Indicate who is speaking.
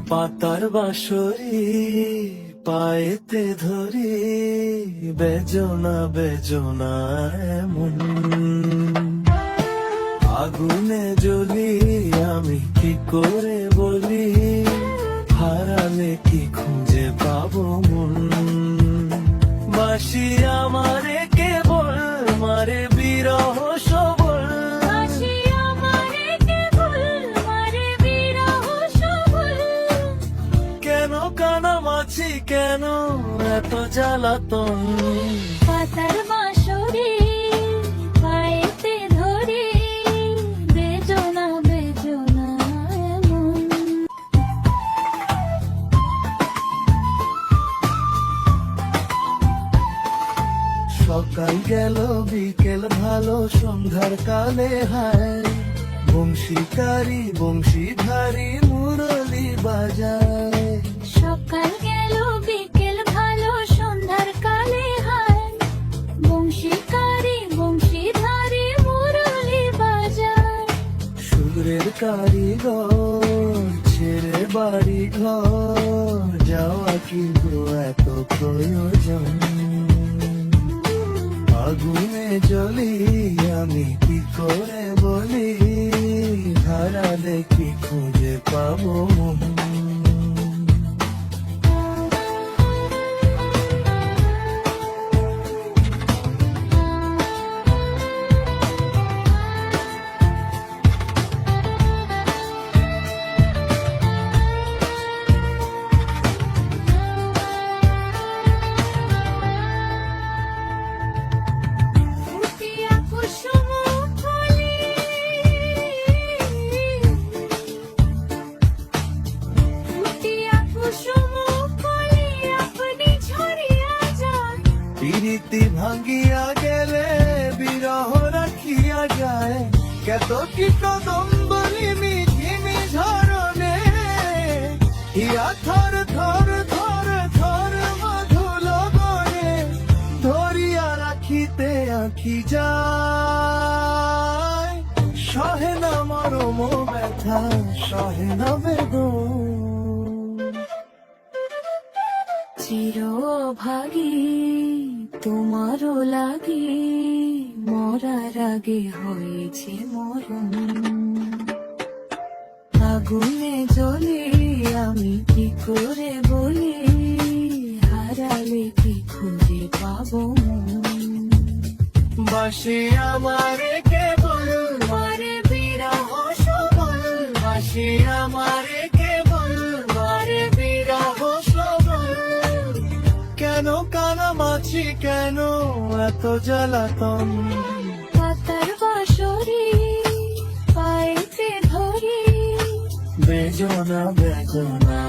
Speaker 1: পাতার বাঁশরি পায়েতে ধরি, বেজনা বেজনা এমন। আগুনে জ্বলি আমি কি করে বলি, হারালে কি খুঁজে পাবো মন। বাঁশি আমারে কেবল মারে বিরহ সবল, কেন কানামাছি কেন এত জ্বালাতন।
Speaker 2: পাতার বাঁশরি পায়েতে ধরি, বেজনা বেজনা এমন।
Speaker 1: সকাল গেল বিকেল ভালো সন্ধ্যার কালে হায়, বংশীকারী বংশীধারী মুরলি বাজায়।
Speaker 2: সকাল গেল বিকেল ভালো সন্ধ্যার কালে হায়, বংশীকারী বংশীধারী মুরলি বাজায়।
Speaker 1: সুরের কারিগর ছেড়ে বাড়ি ঘর, যাওয়া কিন্তু এত প্রয়োজন। আগুনে জ্বলি আমি কি করে বলি, হারালে কি খুঁজে পাবো মন।
Speaker 2: ফুটিয়া কুসুম কলি, ফুটিয়া কুসুম কলি আপনি ঝরিয়া যান।
Speaker 1: প্রীতি ভাঙ্গিয়া গেলে বিরহ রাখিয়া যায়, কত কি কদম্বলি মিঠিমি ঝরনে। ইয়া থর থর থর থর মধু লগনে, ধরিয়া রাখিতে আঁখি যায়। সহে না মরম ব্যথা সহে না বেদন।
Speaker 2: চিরভাগী তোমারও লাগি, মরার আগে হয়েছে মরণ। আগুনে জ্বলি আমি কি করে বলি, হারালে কি খুঁজে পাবো মন।
Speaker 1: বাঁশি আমারে কেবল মারে বিরহ সবল, বাঁশি আমারে কেবল মারে বিরহ সবল। কেন কানামাছি কেন এত জ্বালাতন।
Speaker 2: পাতার বাঁশরি পায়েতে ধরি,
Speaker 1: বেজনা বেজনা